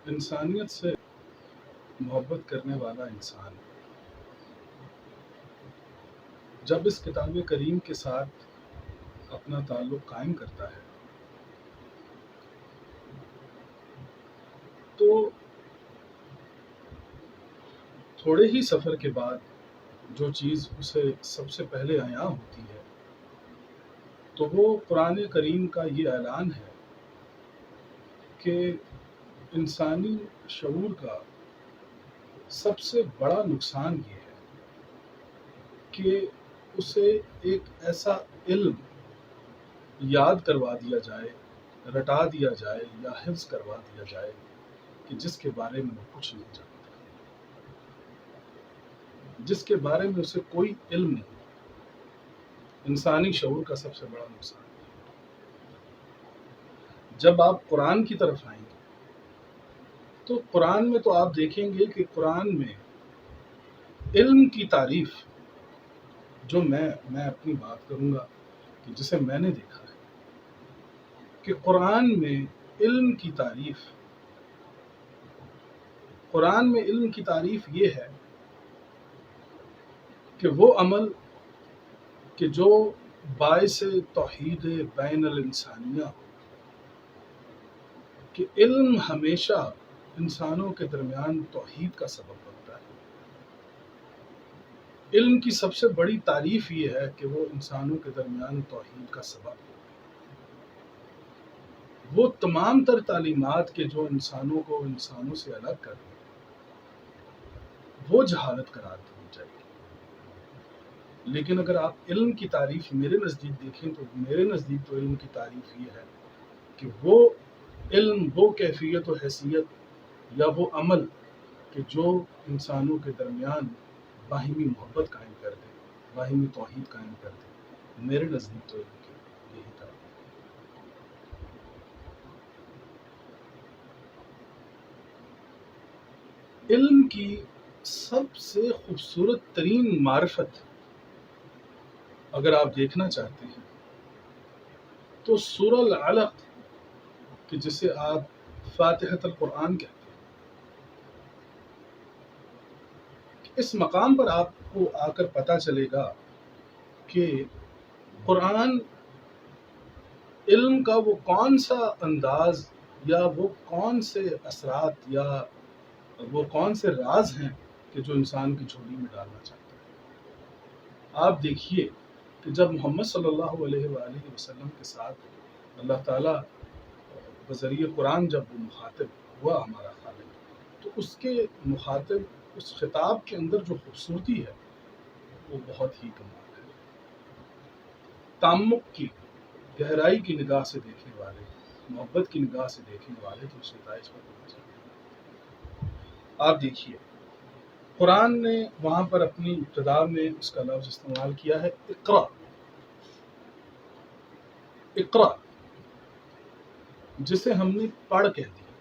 انسانیت سے محبت کرنے والا انسان جب اس کتاب کریم کے ساتھ اپنا تعلق قائم کرتا ہے تو تھوڑے ہی سفر کے بعد جو چیز اسے سب سے پہلے عیاں ہوتی ہے تو وہ قرآن کریم کا یہ اعلان ہے کہ انسانی شعور کا سب سے بڑا نقصان یہ ہے کہ اسے ایک ایسا علم یاد کروا دیا جائے، رٹا دیا جائے یا حفظ کروا دیا جائے کہ جس کے بارے میں وہ کچھ نہیں جانتا، جس کے بارے میں اسے کوئی علم نہیں۔ انسانی شعور کا سب سے بڑا نقصان ہے۔ جب آپ قرآن کی طرف آئیں گے تو قرآن میں تو آپ دیکھیں گے کہ قرآن میں علم کی تعریف، جو میں اپنی بات کروں گا کہ جسے میں نے دیکھا ہے کہ قرآن میں علم کی تعریف، قرآن میں علم کی تعریف یہ ہے کہ وہ عمل کہ جو باعث توحید بین الانسانیہ ہو، کہ علم ہمیشہ انسانوں کے درمیان توحید کا سبب بنتا ہے۔ علم کی سب سے بڑی تعریف یہ ہے کہ وہ انسانوں کے درمیان توحید کا سبب ہے۔ وہ تمام تر تعلیمات کے جو انسانوں کو انسانوں سے الگ کر دیں، وہ جہالت قرار دی جائے گی۔ لیکن اگر آپ علم کی تعریف میرے نزدیک دیکھیں تو میرے نزدیک تو علم کی تعریف یہ ہے کہ وہ علم، وہ کیفیت و حیثیت یا وہ عمل کہ جو انسانوں کے درمیان باہمی محبت قائم کر دے، باہمی توحید قائم کر دے۔ میرے نزدیک تو علم کی یہی تعریف ہے۔ علم کی سب سے خوبصورت ترین معرفت اگر آپ دیکھنا چاہتے ہیں تو سورہ العلق، کہ جسے آپ فاتحۃ القرآن کہتے ہیں، اس مقام پر آپ کو آ کر پتہ چلے گا کہ قرآن علم کا وہ کون سا انداز یا وہ کون سے اثرات یا وہ کون سے راز ہیں کہ جو انسان کی جھولی میں ڈالنا چاہتا ہے۔ آپ دیکھیے کہ جب محمد صلی اللہ علیہ وآلہ وسلم کے ساتھ اللہ تعالیٰ بذریعہ قرآن جب وہ مخاطب ہوا ہمارا خالق، تو اس کے مخاطب، اس خطاب کے اندر جو خوبصورتی ہے وہ بہت ہی کمال ہے۔ تعمق کی، گہرائی کی نگاہ سے دیکھنے والے، محبت کی نگاہ سے دیکھنے والے تو اس نتائج پر پہنچ جاتے ہیں۔ آپ دیکھیے قرآن نے وہاں پر اپنی ابتدا میں اس کا لفظ استعمال کیا ہے اقرا۔ اقرا جسے ہم نے پڑھ کہہ دیا،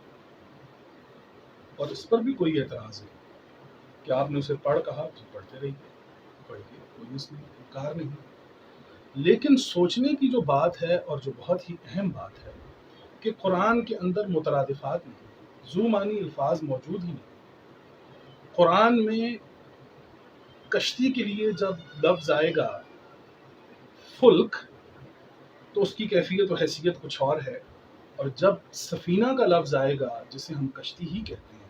اور اس پر بھی کوئی اعتراض نہیں کہ آپ نے اسے پڑھ کہا تو پڑھتے رہیے، پڑھیے، کوئی اس میں انکار نہیں۔ لیکن سوچنے کی جو بات ہے اور جو بہت ہی اہم بات ہے کہ قرآن کے اندر مترادفات نہیں، ذو معنی الفاظ موجود ہی نہیں۔ قرآن میں کشتی کے لیے جب لفظ آئے گا فلک تو اس کی کیفیت و حیثیت کچھ اور ہے، اور جب سفینہ کا لفظ آئے گا جسے ہم کشتی ہی کہتے ہیں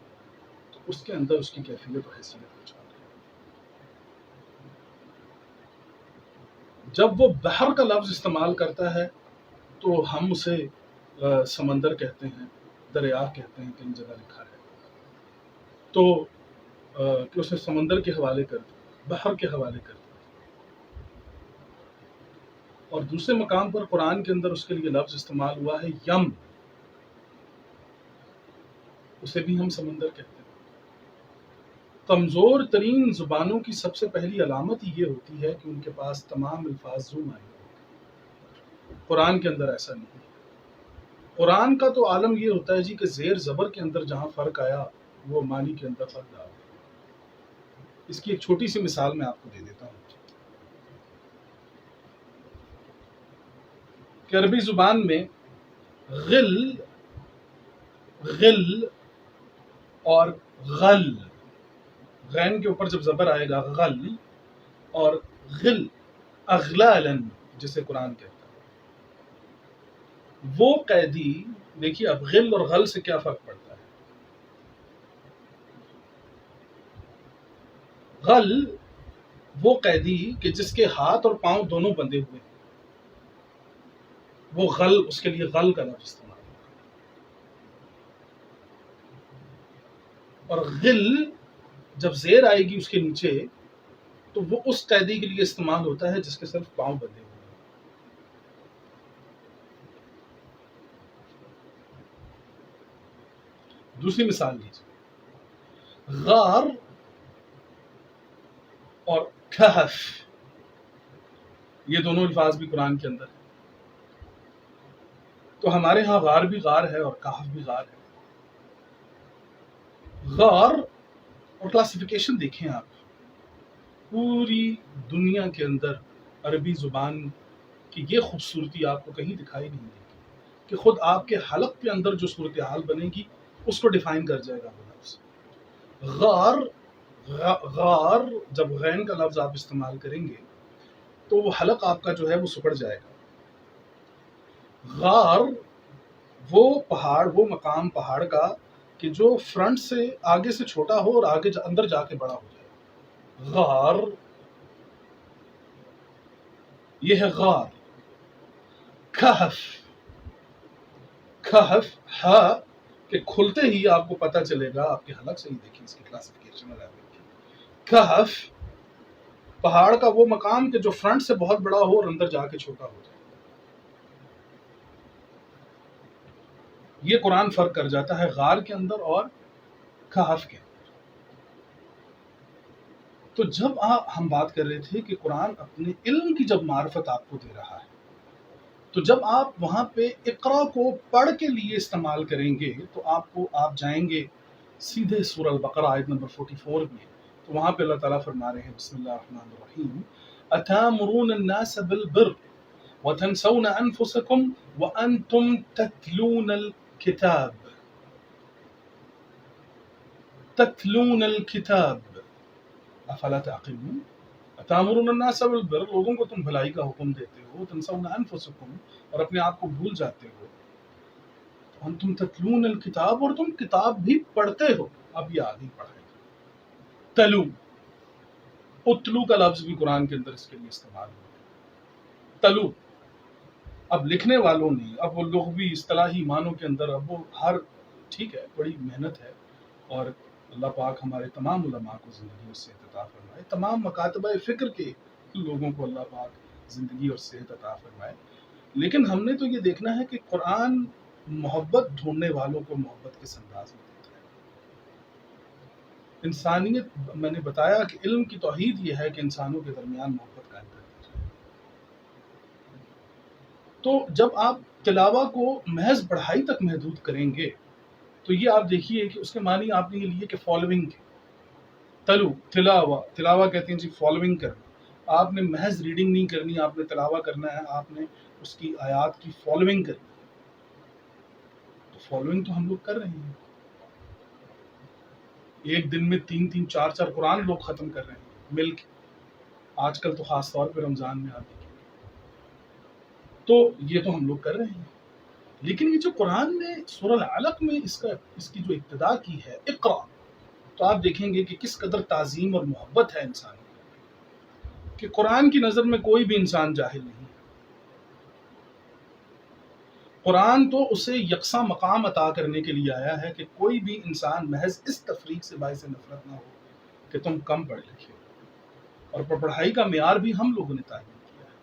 تو اس کے اندر اس کی کیفیت و حیثیت کچھ اور ہے۔ جب وہ بحر کا لفظ استعمال کرتا ہے تو ہم اسے سمندر کہتے ہیں، دریا کہتے ہیں، کئی جگہ لکھا ہے تو کہ اسے سمندر کے حوالے کر دیں، بحر کے حوالے کر دیں۔ اور دوسرے مقام پر قرآن کے اندر اس کے لیے لفظ استعمال ہوا ہے یم، اسے بھی ہم سمندر کہتے ہیں۔ کمزور ترین زبانوں کی سب سے پہلی علامت یہ ہوتی ہے کہ ان کے پاس تمام الفاظ ذو معنی ہوتے ہیں۔ قرآن کے اندر ایسا نہیں ہے۔ قرآن کا تو عالم یہ ہوتا ہے جی کہ زیر زبر کے اندر جہاں فرق آیا وہ معنی کے اندر فرق ڈال دیا۔ اس کی ایک چھوٹی سی مثال میں آپ کو دے دیتا ہوں کہ عربی زبان میں غل اور غل، غین کے اوپر جب زبر آئے گا غل، اور غل، اغلالن جسے قرآن کہتا ہے، وہ قیدی، دیکھیے اب غل اور غل سے کیا فرق پڑتا ہے. غل وہ قیدی کہ جس کے ہاتھ اور پاؤں دونوں بندھے ہوئے، وہ غل، اس کے لیے غل کا لفظ استعمال. اور غل جب زیر آئے گی اس کے نیچے تو وہ اس قیدی کے لیے استعمال ہوتا ہے جس کے صرف پاؤں بندھے ہوئے. دوسری مثال لیجیے، غار اور کہف، یہ دونوں الفاظ بھی قرآن کے اندر ہیں. تو ہمارے ہاں غار بھی غار ہے اور کہف بھی غار ہے. غار اور کلاسیفیکیشن دیکھیں آپ، پوری دنیا کے اندر عربی زبان کی یہ خوبصورتی آپ کو کہیں دکھائی نہیں دے گی کہ خود آپ کے حلق کے اندر جو صورتحال بنے گی اس کو ڈیفائن کر جائے گا وہ لفظ. غار، غار جب غین کا لفظ آپ استعمال کریں گے تو وہ حلق آپ کا جو ہے وہ سکڑ جائے گا. غار وہ پہاڑ، وہ مقام پہاڑ کا کہ جو فرنٹ سے آگے سے چھوٹا ہو اور آگے اندر جا کے بڑا ہو جائے. غار یہ ہے غار. کہف، کہف ہا کہ کھلتے ہی آپ کو پتہ چلے گا، آپ کے حلق سے ہی دیکھیں اس کی کلاسیفیکیشن عربی کی. کہف پہاڑ کا وہ مقام کہ جو فرنٹ سے بہت بڑا ہو اور اندر جا کے چھوٹا ہو جائے. یہ قرآن فرق کر جاتا ہے غار کے اندر اور کہف کے اندر. تو جب ہم بات کر رہے تھے کہ قرآن اپنے علم کی جب معرفت آپ کو دے رہا ہے، تو جب آپ وہاں پہ اقرا کو پڑھ کے لیے استعمال کریں گے تو آپ جائیں گے سیدھے سورہ البقرہ آیت نمبر 44 میں، تو وہاں پہ اللہ تعالیٰ فرما رہے ہیں بسم اللہ الرحمن الرحیم اتامرون الناس بالبر وتنسون انفسکم وانتم تتلون الکتاب، تتلون الکتاب افلا تعقلون. اتامرون الناس بالبر، لوگوں کو تم بھلائی کا حکم دیتے ہو، تنسون انفسکم اور اپنے آپ کو بھول جاتے ہو، انتم تتلون الکتاب اور تم کتاب بھی پڑھتے ہو. اب یہ آگے پڑھائے تلو، اتلو کا لفظ بھی قرآن کے اندر اس کے لیے استعمال ہوا. تلو، اب لکھنے والوں نے اب وہ لغوی اصطلاحی معنوں کے اندر اب وہ ہر، ٹھیک ہے بڑی محنت ہے، اور اللہ پاک ہمارے تمام علماء کو زندگی اور صحت عطا فرمائے، تمام مکاتبہ فکر کے لوگوں کو اللہ پاک زندگی اور صحت عطا فرمائے. لیکن ہم نے تو یہ دیکھنا ہے کہ قرآن محبت ڈھونڈنے والوں کو محبت کس انداز میں دیتا ہے. انسانیت، میں نے بتایا کہ علم کی توحید یہ ہے کہ انسانوں کے درمیان محبت قائم کرنا چاہیے. تو جب آپ تلاوہ کو محض پڑھائی تک محدود کریں گے تو یہ آپ دیکھیے کہ اس کے معنی آپ نے یہ لیے کہ فالوئنگ، تلو تلاوہ کہتے ہیں جی فالوئنگ کرنا. آپ نے محض ریڈنگ نہیں کرنی، آپ نے تلاوہ کرنا ہے، آپ نے اس کی آیات کی فالوئنگ کرنی. تو فالوئنگ تو ہم لوگ کر رہے ہیں، ایک دن میں 3 4 قرآن لوگ ختم کر رہے ہیں مل کے، آج کل تو خاص طور پہ رمضان میں آتے ہیں. تو یہ تو ہم لوگ کر رہے ہیں. لیکن یہ جو قرآن نے سورہ العلق میں اس کی جو ابتدا کی ہے اقرا، تو آپ دیکھیں گے کہ کس قدر تعظیم اور محبت ہے انسان کہ قرآن کی نظر میں کوئی بھی انسان جاہل نہیں. قرآن تو اسے یکساں مقام عطا کرنے کے لیے آیا ہے کہ کوئی بھی انسان محض اس تفریق سے باعث نفرت نہ ہو کہ تم کم پڑھ لکھے ہو. اور پڑھائی کا معیار بھی ہم لوگوں نے تعین کیا ہے،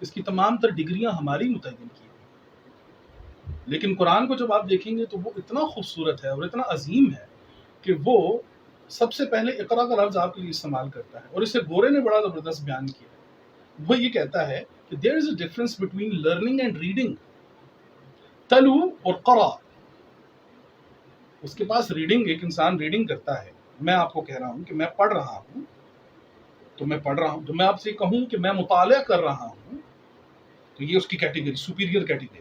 اس کی تمام تر ڈگریاں ہماری متعین کی. لیکن قرآن کو جب آپ دیکھیں گے تو وہ اتنا خوبصورت ہے اور اتنا عظیم ہے کہ وہ سب سے پہلے اقرا کا لفظ آپ کے لیے استعمال کرتا ہے. اور اسے گورے نے بڑا زبردست بیان کیا ہے. وہ یہ کہتا ہے کہ there is a difference between learning and reading. تلو اور قرا، اس کے پاس ریڈنگ، ایک انسان ریڈنگ کرتا ہے. میں آپ کو کہہ رہا ہوں کہ میں پڑھ رہا ہوں، تو میں پڑھ رہا ہوں. تو میں آپ سے کہوں کہ میں مطالعہ کر رہا ہوں تو یہ اس کی کیٹیگری، سپیریئر کیٹیگری.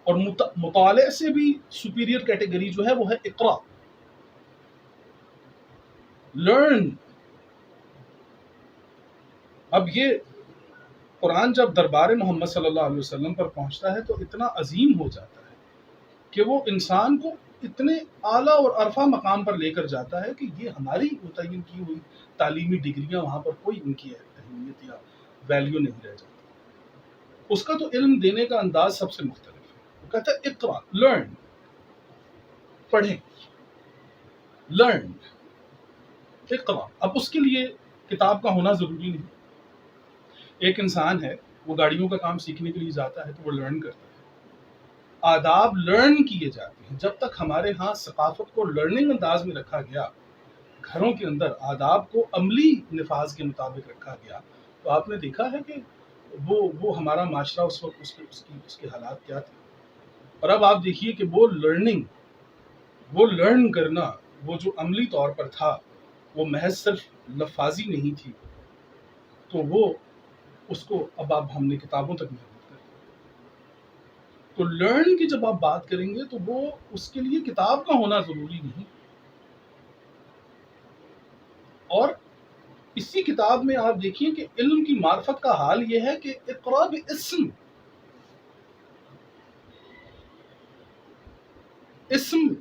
اور مطالعے سے بھی سپیریئر کیٹیگری جو ہے وہ ہے اقرا. لرن. اب یہ قرآن جب دربار محمد صلی اللہ علیہ وسلم پر پہنچتا ہے تو اتنا عظیم ہو جاتا ہے کہ وہ انسان کو اتنے اعلیٰ اور عرفہ مقام پر لے کر جاتا ہے کہ یہ ہماری متعین کی ہوئی تعلیمی ڈگریاں وہاں پر کوئی ان کی اہمیت یا ویلیو نہیں رہ جاتی. اس کا تو علم دینے کا انداز سب سے مختلف ہے. وہ کہتا ہے اقرا، لرن، پڑھیں، لرن، اقرا. اب اس کے لیے کتاب کا ہونا ضروری نہیں. ایک انسان ہے وہ گاڑیوں کا کام سیکھنے کے لیے جاتا ہے تو وہ لرن کرتا ہے. آداب لرن کیے جاتے ہیں. جب تک ہمارے ہاں ثقافت کو لرننگ انداز میں رکھا گیا، گھروں کے اندر آداب کو عملی نفاذ کے مطابق رکھا گیا، تو آپ نے دیکھا ہے کہ وہ ہمارا معاشرہ اس وقت اس کے حالات کیا تھے. اور اب آپ دیکھیے کہ وہ لرن کرنا، وہ جو عملی طور پر تھا، وہ محض صرف لفاظی نہیں تھی، تو وہ اس کو اب ہم نے کتابوں تک محدود کر دیا. تو لرن کی جب آپ بات کریں گے تو وہ اس کے لیے کتاب کا ہونا ضروری نہیں. اور اسی کتاب میں آپ دیکھیے کہ علم کی معرفت کا حال یہ ہے کہ اقرا اسم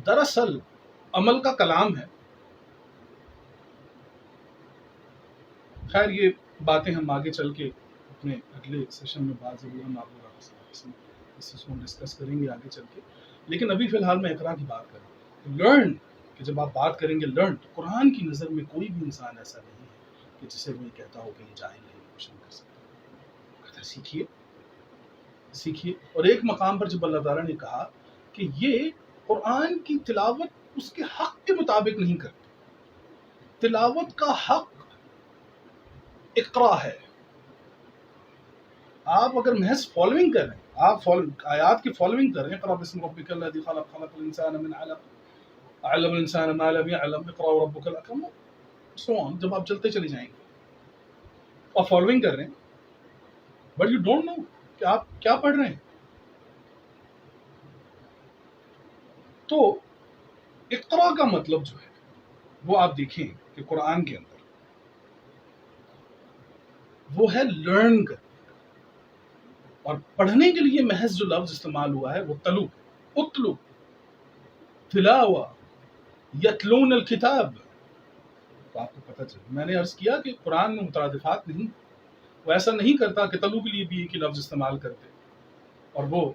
دراصل عمل کا کلام ہے. خیر یہ باتیں ہم آگے چل کے اپنے اگلے سیشن میں بات ضرور ہم آپ لوگ اس کو ڈسکس کریں گے آگے چل کے. لیکن ابھی فی الحال میں اقرا کی بات کر رہا ہوں. لرن کہ جب آپ بات کریں گے لرن، تو قرآن کی نظر میں کوئی بھی انسان ایسا نہیں ہے کہ جسے وہ کہتا ہو کہ یہ جاہل ہے، یہ کچھ نہیں کر سکتا. کہتا سیکھیے سیکھیے. اور ایک مقام پر جب اللہ تعالیٰ نے کہا کہ یہ قرآن کی تلاوت اس کے حق کے مطابق نہیں کرتے، تلاوت کا حق اقرا ہے. آپ اگر محض فالوئنگ کر رہے ہیں، آپ آیات کی فالوئنگ کر رہے ہیں، اقرا بسم ربک الذی خلق، خلق الانسان من علق، علم الانسان ما لم يعلم، اقرا وربک الاکرم، سو آن. جب آپ چلتے چلے جائیں گے اور فالوئنگ کر رہے ہیں، بٹ یو ڈونٹ نو کہ آپ کیا پڑھ رہے ہیں. تو اقرا کا مطلب جو ہے وہ آپ دیکھیں کہ قرآن کے اندر وہ ہے لرن کر. اور پڑھنے کے لیے محض جو لفظ استعمال ہوا ہے وہ تلو، اتلو، تلاوہ، یتلون الکتاب. تو آپ کو پتہ چلے، میں نے عرض کیا کہ قرآن میں مترادفات نہیں، وہ ایسا نہیں کرتا کہ تلو کے لیے بھی ایک ہی لفظ استعمال کرتے اور وہ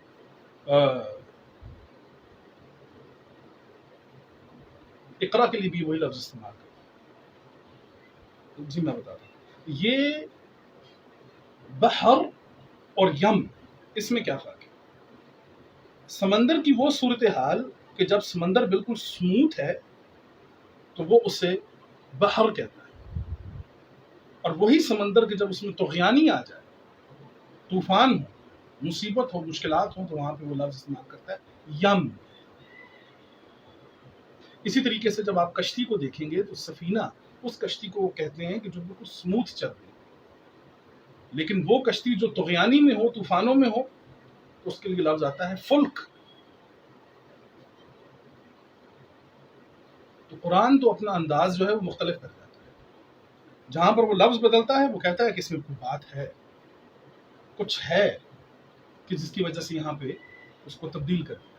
اقرا کے لیے بھی وہی لفظ استعمال کرتے. جی میں بتاتا ہوں. یہ بحر اور یم، اس میں کیا فرق ہے؟ سمندر کی وہ صورتحال کہ جب سمندر بالکل سموتھ ہے تو وہ اسے بحر کہتا ہے، اور وہی سمندر کہ جب اس میں طغیانی آ جائے، طوفان ہو، مصیبت ہو، مشکلات ہوں، تو وہاں پہ وہ لفظ استعمال کرتا ہے یم. اسی طریقے سے جب آپ کشتی کو دیکھیں گے تو سفینہ اس کشتی کو وہ کہتے ہیں کہ جو بالکل سموتھ چل رہی ہے. لیکن وہ کشتی جو طغیانی میں ہو، طوفانوں میں ہو، تو اس کے لیے لفظ آتا ہے فلک. تو قرآن تو اپنا انداز جو ہے وہ مختلف کر جاتا ہے. جہاں پر وہ لفظ بدلتا ہے وہ کہتا ہے کہ اس میں کوئی بات ہے، کچھ ہے کہ جس کی وجہ سے یہاں پہ اس کو تبدیل کر دیا.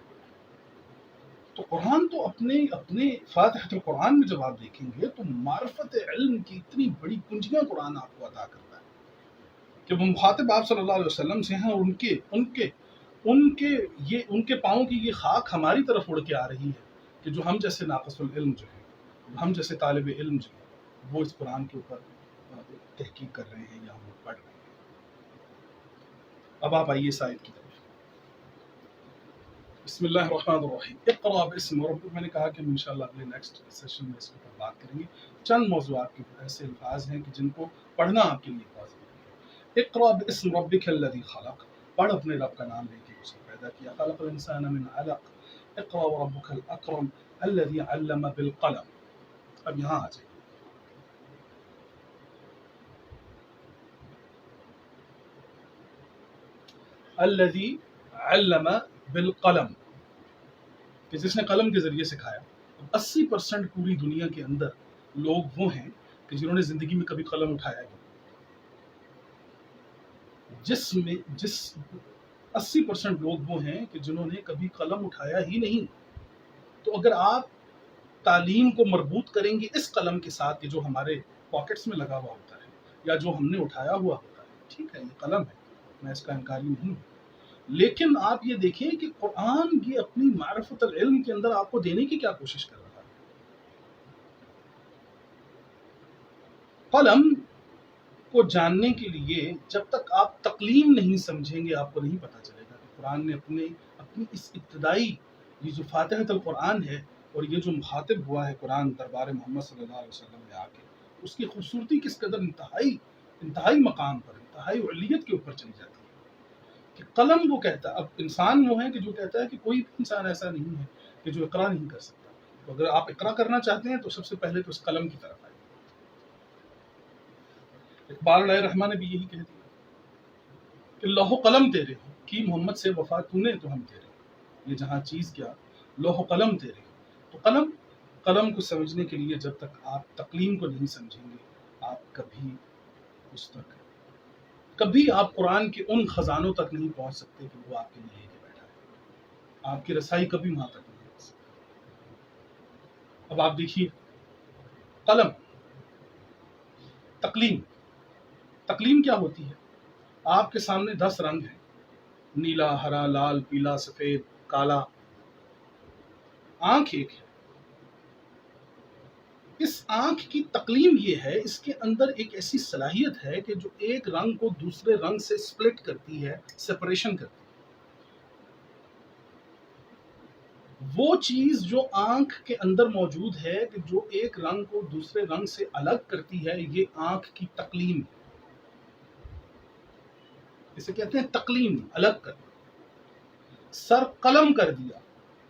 تو قرآن تو اپنے فاتحۃ القرآن میں جب آپ دیکھیں گے تو معرفت علم کی اتنی بڑی کنجیاں قرآن آپ کو عطا کرتا ہے کہ وہ مخاطب آپ صلی اللہ علیہ وسلم سے ہیں، اور ان کے پاؤں کی یہ خاک ہماری طرف اڑ کے آ رہی ہے کہ جو ہم جیسے ناقص العلم جو ہے، ہم جیسے طالب علم جو ہے، وہ اس قرآن کے اوپر تحقیق کر رہے ہیں یا ہم پڑھ رہے ہیں. اب آپ آئیے اس آیت کی طرف. بسم اللہ الرحمن الرحیم. اقرا باسم ربک. میں نے کہا کہ ہم انشاءاللہ اگلے نیکسٹ سیشن میں اس کے اوپر بات کریں گے. چند موضوعات کے ایسے الفاظ ہیں کہ جن کو پڑھنا آپ کے لیے بہت ضروری ہے. اقرا باسم ربک الذی خلق. پڑھ اپنے رب کا نام لے کے اسے پیدا کیا. خلق الانسان من علق. اقرا وربک الاکرم الذی علم بالقلم. اب یہاں آ جائیں. الذی علم بالقلم، کہ جس نے قلم کے ذریعے سکھایا. 80% پوری دنیا کے اندر لوگ وہ ہیں کہ جنہوں نے زندگی میں کبھی قلم اٹھایا ہی نہیں۔ جس 80% لوگ وہ ہیں کہ جنہوں نے کبھی قلم اٹھایا ہی نہیں۔ تو اگر آپ تعلیم کو مربوط کریں گے اس قلم کے ساتھ کہ جو ہمارے پاکٹس میں لگا ہوا ہوتا ہے یا جو ہم نے اٹھایا ہوا ہوتا ہے، ٹھیک ہے یہ قلم ہے، میں اس کا انکاری نہیں ہوں، لیکن آپ یہ دیکھیں کہ قرآن یہ اپنی معرفت العلم کے اندر آپ کو دینے کی کیا کوشش کر رہا ہے۔ قلم کو جاننے کے لیے جب تک آپ تقلیم نہیں سمجھیں گے آپ کو نہیں پتا چلے گا کہ قرآن نے اپنی اس ابتدائی یہ جو فاتحۃ القرآن ہے اور یہ جو مخاطب ہوا ہے قرآن دربار محمد صلی اللہ علیہ وسلم میں آ کے، اس کی خوبصورتی کس قدر انتہائی مقام پر، انتہائی علیت کے اوپر چلی جاتی ہے کہ قلم وہ کہتا ہے۔ اب انسان وہ ہے کہ جو کہتا ہے کہ کوئی بھی انسان ایسا نہیں ہے کہ جو اقرا نہیں کر سکتا، تو اگر آپ اقرا کرنا چاہتے ہیں تو سب سے پہلے تو اس قلم کی طرف آئے۔ اقبال علیہ الرحمٰن نے بھی یہی کہہ دیا کہ لوح و قلم تیرے کی محمد سے وفا تو نے تو ہم تیرے، یہ جہاں چیز کیا لوح و قلم تیرے۔ تو قلم کو سمجھنے کے لیے جب تک آپ تقلیم کو نہیں سمجھیں گے آپ کبھی آپ قرآن کے ان خزانوں تک نہیں پہنچ سکتے کہ وہ آپ کے لیے لے کے بیٹھا ہے، آپ کی رسائی کبھی وہاں تک نہیں ہو سکتی۔ اب آپ دیکھیے قلم، تقلیم کیا ہوتی ہے؟ آپ کے سامنے 10 رنگ ہیں، نیلا، ہرا، لال، پیلا، سفید، کالا، آنکھ ایک ہے۔ اس آنکھ کی تقلیم یہ ہے، اس کے اندر ایک ایسی صلاحیت ہے کہ جو ایک رنگ کو دوسرے رنگ سے سپلٹ کرتی ہے، سپریشن کرتی ہے۔ وہ چیز جو آنکھ کے اندر موجود ہے کہ جو ایک رنگ کو دوسرے رنگ سے الگ کرتی ہے، یہ آنکھ کی تقلیم ہے۔ اسے کہتے ہیں تقلیم، الگ کر۔ سر قلم کر دیا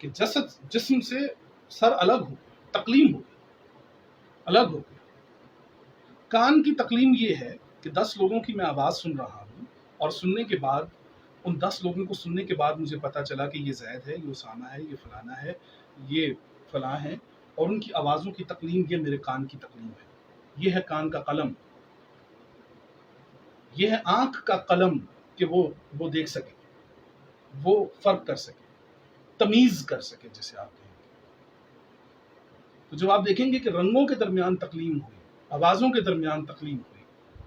کہ جسم سے سر الگ ہو، تقلیم ہو، الگ ہو گیا۔ کان کی تقلیم یہ ہے کہ 10 لوگوں کی میں آواز سن رہا ہوں اور سننے کے بعد ان 10 لوگوں کو سننے کے بعد مجھے پتا چلا کہ یہ زید ہے، یہ اسامہ ہے، یہ فلانا ہے، یہ فلاں ہے، اور ان کی آوازوں کی تقلیم یہ میرے کان کی تقلیم ہے۔ یہ ہے کان کا قلم، یہ ہے آنکھ کا قلم کہ وہ دیکھ سکے، وہ فرق کر سکے، تمیز کر سکے جسے آپ کہیں گے۔ تو جب آپ دیکھیں گے کہ رنگوں کے درمیان تقلیم ہوئی، آوازوں کے درمیان تقلیم ہوئی،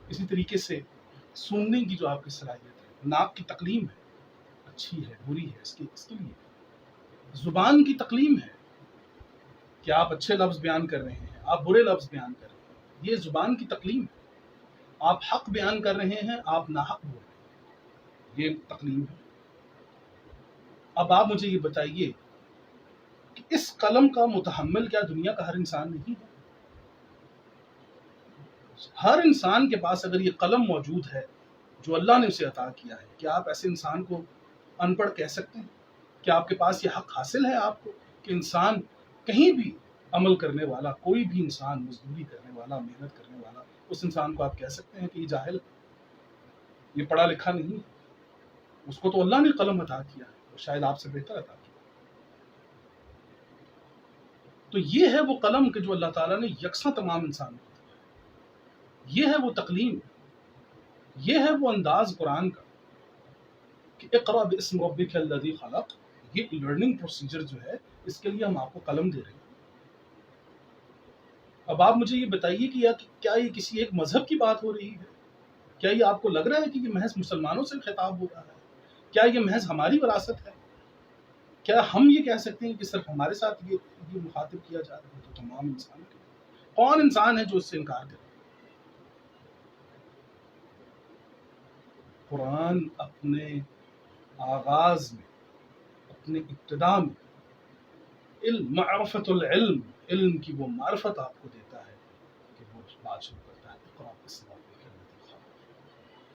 اسی طریقے سے سننے کی جو آپ کی صلاحیت ہے، ناک کی تقلیم ہے، اچھی ہے، بری ہے، اس کے لیے زبان کی تقلیم ہے کہ آپ اچھے لفظ بیان کر رہے ہیں، آپ برے لفظ بیان کر رہے ہیں، یہ زبان کی تقلیم ہے۔ آپ حق بیان کر رہے ہیں، آپ ناحق بول رہے ہیں، یہ تقلیم ہے۔ اب آپ مجھے یہ بتائیے کہ اس قلم کا متحمل کیا دنیا کا ہر انسان نہیں ہے؟ ہر انسان کے پاس اگر یہ قلم موجود ہے جو اللہ نے اسے عطا کیا ہے، کیا آپ ایسے انسان کو ان پڑھ کہہ سکتے ہیں؟ کیا آپ کے پاس یہ حق حاصل ہے آپ کو کہ انسان کہیں بھی عمل کرنے والا، کوئی بھی انسان مزدوری کرنے والا، محنت کرنے والا، اس انسان کو آپ کہہ سکتے ہیں کہ یہ جاہل ہے، یہ پڑھا لکھا نہیں ہے؟ اس کو تو اللہ نے قلم عطا کیا ہے، اور شاید آپ سے بہتر عطا کیا۔ تو یہ ہے وہ قلم کہ جو اللہ تعالیٰ نے یکساں تمام انسانوں کو دیا، یہ ہے وہ تقلیم، یہ ہے وہ انداز قرآن کا کہ اقرأ باسم ربک الذی خلق۔ یہ لرننگ پروسیجر جو ہے، اس کے لیے ہم آپ کو قلم دے رہے ہیں۔ اب آپ مجھے یہ بتائیے کہ کیا یہ کسی ایک مذہب کی بات ہو رہی ہے؟ کیا یہ آپ کو لگ رہا ہے کہ یہ محض مسلمانوں سے خطاب ہو رہا ہے؟ کیا یہ محض ہماری وراثت ہے؟ کیا ہم یہ کہہ سکتے ہیں کہ صرف ہمارے ساتھ یہ مخاطب کیا جا رہا ہے؟ تو تمام انسان کے کون انسان ہے جو اس سے انکار کرے؟ قرآن اپنے آغاز میں، اپنے ابتدا میں معرفت العلم، علم کی وہ معرفت آپ کو دیتا ہے کہ وہ بات شروع